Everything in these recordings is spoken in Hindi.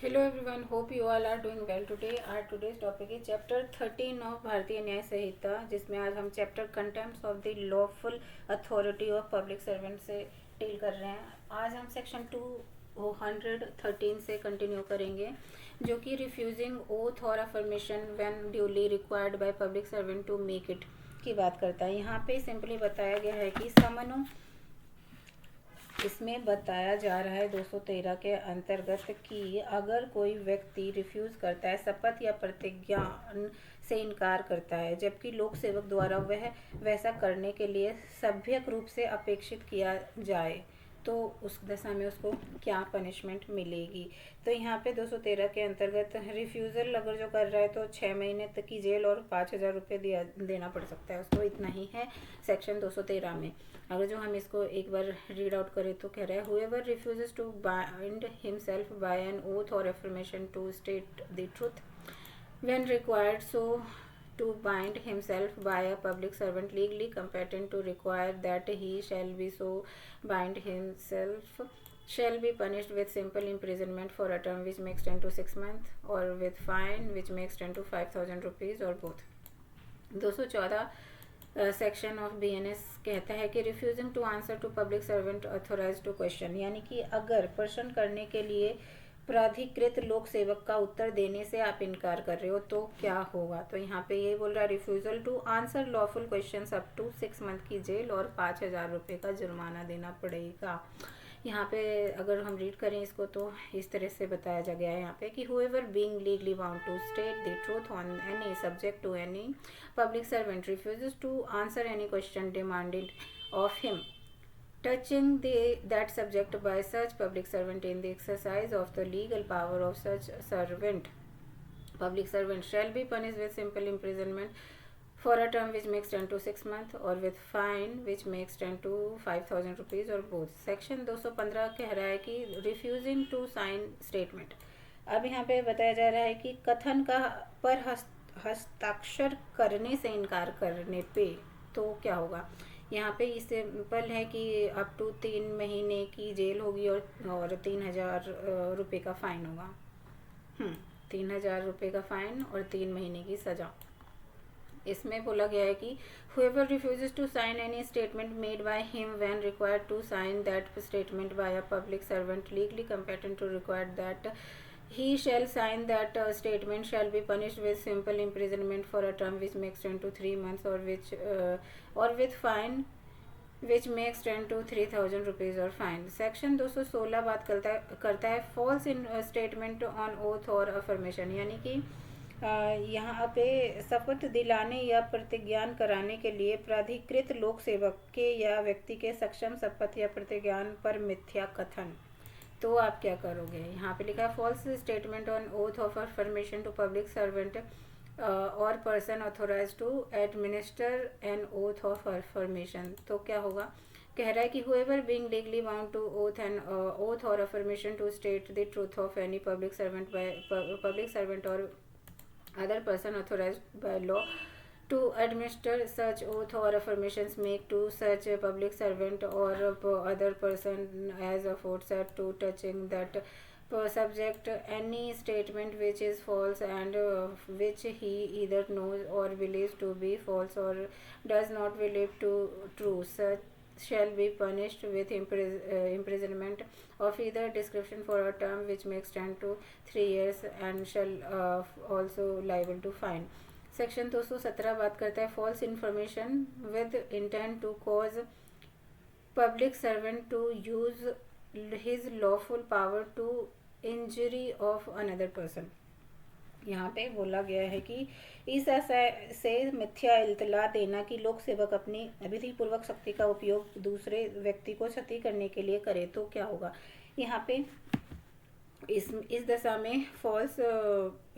Hello everyone, hope you all are doing well today. Our today's topic is chapter 13 of भारतीय न्याय संहिता, जिसमें आज हम chapter contempt of the lawful authority of public servant से डील कर रहे हैं। आज हम सेक्शन 213 से कंटिन्यू करेंगे, जो कि रिफ्यूजिंग ओथ और affirmation when duly required by public servant to make it की बात करता है। यहाँ पे सिंपली बताया गया है कि समनो इसमें बताया जा रहा है 213 के अंतर्गत कि अगर कोई व्यक्ति रिफ्यूज़ करता है, शपथ या प्रतिज्ञान से इनकार करता है, जबकि लोक सेवक द्वारा वह वैसा करने के लिए सभ्यक रूप से अपेक्षित किया जाए, तो उस दशा में उसको क्या पनिशमेंट मिलेगी। तो यहाँ पे 213 के अंतर्गत रिफ्यूज़ल अगर जो कर रहा है तो 6 महीने तक की जेल और 5,000 रुपये देना पड़ सकता है उसको। इतना ही है सेक्शन 213 में। अगर जो हम इसको एक बार रीड आउट करें तो कह रहा है, whoever refuses to bind himself by an oath or affirmation to state the truth when required so to bind himself by a public servant legally competent to require that he shall be so bind himself shall be punished with simple imprisonment for a term which may extend to 6 months or with fine which may extend to 5,000 rupees or both। 214 section of BNS कहता है कि refusing to answer to public servant authorised to question, यानी कि अगर प्रश्न करने के लिए प्राधिकृत लोक सेवक का उत्तर देने से आप इनकार कर रहे हो तो क्या होगा। तो यहाँ पे ये बोल रहा है, refusal to answer lawful question up to 6 month की जेल और 5,000 रुपये का जुर्माना देना पड़ेगा। यहाँ पे अगर हम रीड करें इसको तो इस तरह से बताया जा गया है यहाँ पे कि whoever being legally bound to state the truth on any subject to any public servant refuses to answer any question demanded of him touching that subject by such public servant in the exercise of the legal power of such servant, public servant shall be punished with simple imprisonment for a term which may extend to 6 months or with fine which may extend to 5,000 rupees or both। Section 215 कह रहा है कि रिफ्यूजिंग टू साइन स्टेटमेंट। अब यहाँ पे बताया जा रहा है कि कथन का पर हस्ताक्षर करने से इनकार करने पे तो क्या होगा। यहाँ पे ये सिंपल है कि अप टू 3 महीने की जेल होगी और 3,000 रुपये का फ़ाइन होगा। 3,000 रुपये का फ़ाइन और 3 महीने की सज़ा। इसमें बोला गया है कि whoever refuses to sign any statement made by him when required to sign that statement by a public servant legally competent to require that he shall sign that statement shall be punished with simple imprisonment for a term which may extend to 3 months or with fine which may extend to 3,000 rupees और फाइन। सेक्शन 216 बात करता है falls in statement on oath और अफर्मेशन, यानी कि यहाँ पे शपथ दिलाने या प्रतिज्ञान कराने के लिए प्राधिकृत लोक सेवक के या व्यक्ति के सक्षम शपथ या प्रतिज्ञान पर मिथ्या कथन, तो आप क्या करोगे। यहाँ पे लिखा है false statement on oath of affirmation to public servant or person authorise to administer an oath of affirmation, तो क्या होगा। कह रहा है कि whoever being legally bound to oath or affirmation to state the truth of any public servant or other person authorized by law to administer such oath or affirmations make to such a public servant or other person as aforesaid to touching that subject any statement which is false and which he either knows or believes to be false or does not believe to true, such shall be punished with imprisonment of either description for a term which may extend to 3 years and shall also liable to fine। Section 217 बात करता है false information with intent to cause public servant to use his lawful power to injury of another person. यहाँ पे बोला गया है कि इस आशय से मिथ्या इल्तला देना कि लोक सेवक अपनी विधिपूर्वक शक्ति का उपयोग दूसरे व्यक्ति को क्षति करने के लिए करे तो क्या होगा। यहाँ पे इस दशा में false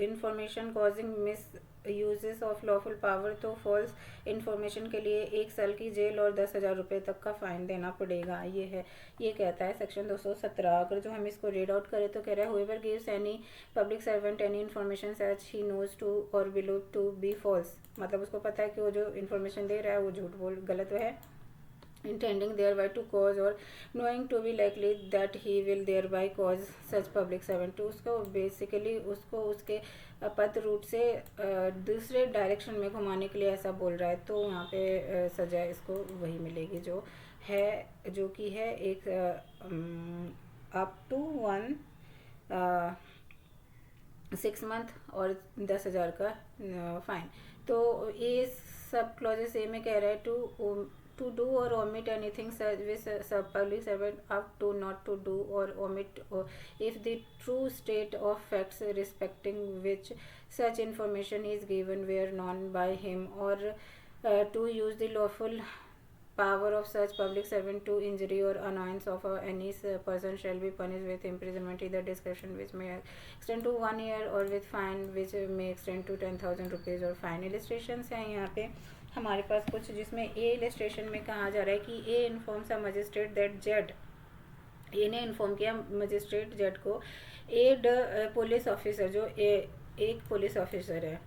information causing misuses of lawful power, तो फॉल्स इंफॉर्मेशन के लिए 1 साल की जेल और 10,000 रुपये तक का फाइन देना पड़ेगा। ये कहता है सेक्शन 217। अगर जो हम इसको रीड आउट करें तो कह रहा है whoever gives any public servant any information such he knows to or believe to be false, मतलब उसको पता है कि वो जो इन्फॉर्मेशन दे रहा है वो गलत है intending thereby to cause or knowing to be likely that he will thereby cause such public servant। तो उसको बेसिकली उसको उसके पद रूट से दूसरे डायरेक्शन में घुमाने के लिए ऐसा बोल रहा है, तो यहाँ पे सजा इसको वही मिलेगी जो है, जो कि है एक अप टू 6 मंथ और 10,000 का फाइन। तो ये सब क्लॉजेस ए में कह रहा है to do or omit anything with public servant up to not to do or omit if the true state of facts respecting which such information is given were known by him, or to use the lawful power of such public servant to injury or annoyance of any person shall be punished with imprisonment either discretion which may extend to 1 year or with fine which may extend to 10,000 rupees और फाइन। इलिस्ट्रेशंस हैं यहाँ पे हमारे पास कुछ, जिसमें ए इलिस्ट्रेशन में कहा जा रहा है कि A informs a magistrate that Z, A ने इन्फॉर्म किया मजिस्ट्रेट जेड को, एड पुलिस ऑफिसर जो एक पुलिस ऑफिसर है,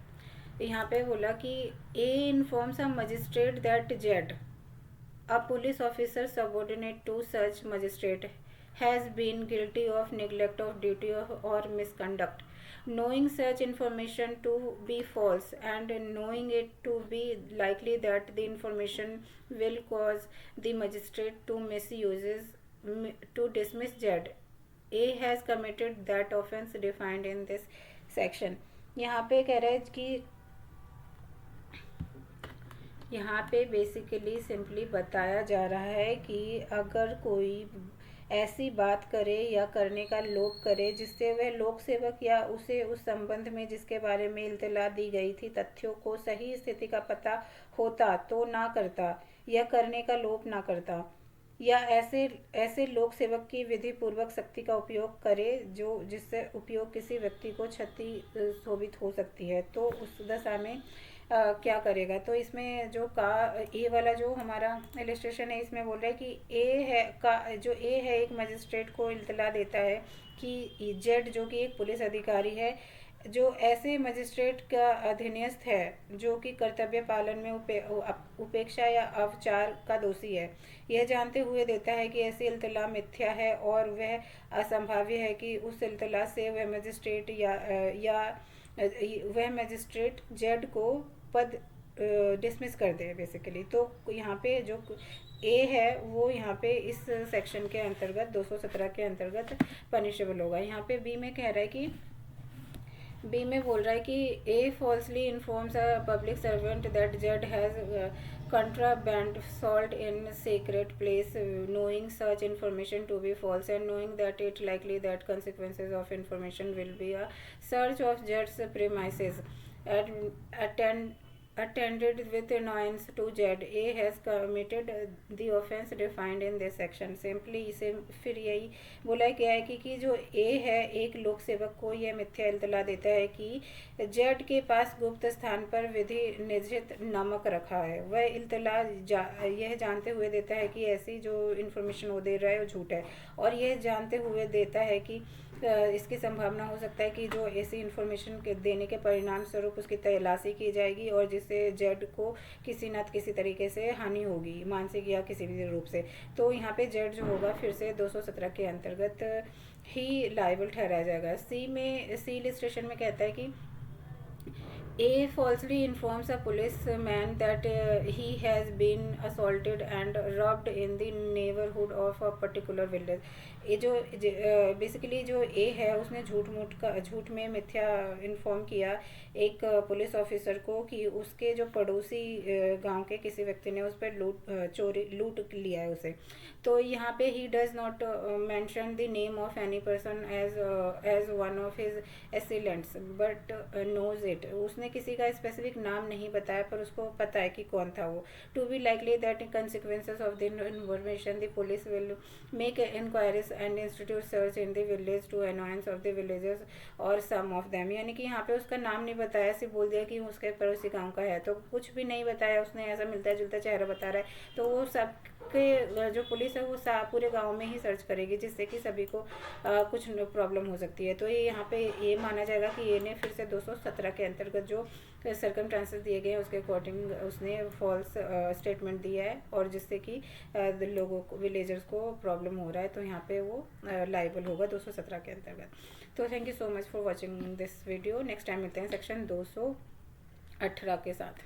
यहाँ पे बोला कि A informs a magistrate that Z, a police officer subordinate to such magistrate has been guilty of neglect of duty or misconduct, knowing such information to be false and knowing it to be likely that the information will cause the magistrate to to dismiss Z, A has committed that offence defined in this section। यहाँ पे कह रहा है कि यहाँ पे बेसिकली सिंपली बताया जा रहा है कि अगर कोई ऐसी बात करे या करने का लोभ करे जिससे वह लोक सेवक या उसे उस संबंध में जिसके बारे में इल्तला दी गई थी तथ्यों को सही स्थिति का पता होता तो ना करता या करने का लोभ ना करता, या ऐसे लोक सेवक की विधि पूर्वक शक्ति का उपयोग करे जो जिससे उपयोग किसी व्यक्ति को क्षति शोभित हो सकती है, तो उस दशा में क्या करेगा। तो इसमें जो का ए वाला जो हमारा इलस्ट्रेशन है इसमें बोल रहा है कि ए है का जो ए है एक मजिस्ट्रेट को इल्तला देता है कि जेड जो कि एक पुलिस अधिकारी है जो ऐसे मजिस्ट्रेट का अधीनस्थ है जो कि कर्तव्य पालन में उपेक्षा या अवचार का दोषी है, यह जानते हुए देता है कि ऐसी इल्तला मिथ्या है और वह असंभाव्य है कि उस इल्तला से वह मजिस्ट्रेट या वह मजिस्ट्रेट जेड को पद डिसमिस कर दे बेसिकली। तो यहाँ पे जो ए है वो यहाँ पे इस सेक्शन के अंतर्गत 217 के अंतर्गत पनिशेबल होगा। यहाँ पे बी में कह रहा है कि बी में बोल रहा है कि A falsely informs a public servant that Z has contraband salt in sacred place, knowing such information to be false and knowing that it likely that consequences of information will be a search of Jed's premises attended with annoyance to Z, A has committed the offence defined in this section। Simply इसे फिर यही बोला गया है कि जो A है एक लोक सेवक को यह मिथ्या इल्तला देता है कि Z के पास गुप्त स्थान पर विधि निश्चित नमक रखा है, वह इल्तला यह जानते हुए देता है कि ऐसी जो इन्फॉर्मेशन वो दे रहा है वो झूठ है, और यह जानते हुए देता है कि इसकी संभावना हो सकता है कि जो ऐसी इन्फॉर्मेशन के देने के परिणाम स्वरूप उसकी तलाशी की जाएगी और जिससे जेड को किसी न किसी तरीके से हानि होगी मानसिक या किसी भी रूप से। तो यहाँ पे जेड जो होगा फिर से 217 के अंतर्गत ही लायबल ठहराया जाएगा। सी इलिस्ट्रेशन में कहता है कि A falsely informs a policeman that he has been assaulted and robbed in the neighborhood of a particular village। ये जो बेसिकली जो A है उसने झूठ में मिथ्या इन्फॉर्म किया एक पुलिस ऑफिसर को कि उसके जो पड़ोसी गांव के किसी व्यक्ति ने उस पर लूट लिया है उसे। तो यहाँ पे he does not mention the name of any person as one of his assailants but knows it, उसने किसी का स्पेसिफिक नाम नहीं बताया पर उसको पता है कि कौन था वो। To be likely that consequences of the information the police will make inquiries and institute search in the village to annoyance of the villages और सम ऑफ देम, यानी कि यहाँ पे उसका नाम नहीं बताया, सिर्फ बोल दिया कि उसके पड़ोसी गाँव का है, तो कुछ भी नहीं बताया उसने, ऐसा मिलता जुलता चेहरा बता रहा है। तो वो सब के जो पुलिस है वो पूरे गांव में ही सर्च करेगी, जिससे कि सभी को कुछ प्रॉब्लम हो सकती है। तो ये यहाँ पे ये माना जाएगा कि ये ने फिर से 217 के अंतर्गत जो सर्कमस्टांसेस दिए गए हैं उसके अकॉर्डिंग उसने फॉल्स स्टेटमेंट दिया है, और जिससे कि लोगों को, विलेजर्स को प्रॉब्लम हो रहा है, तो यहाँ पे वो लाइबल होगा 217 के अंतर्गत। तो thank you so much for watching this video. Next time मिलते हैं सेक्शन 218 के साथ।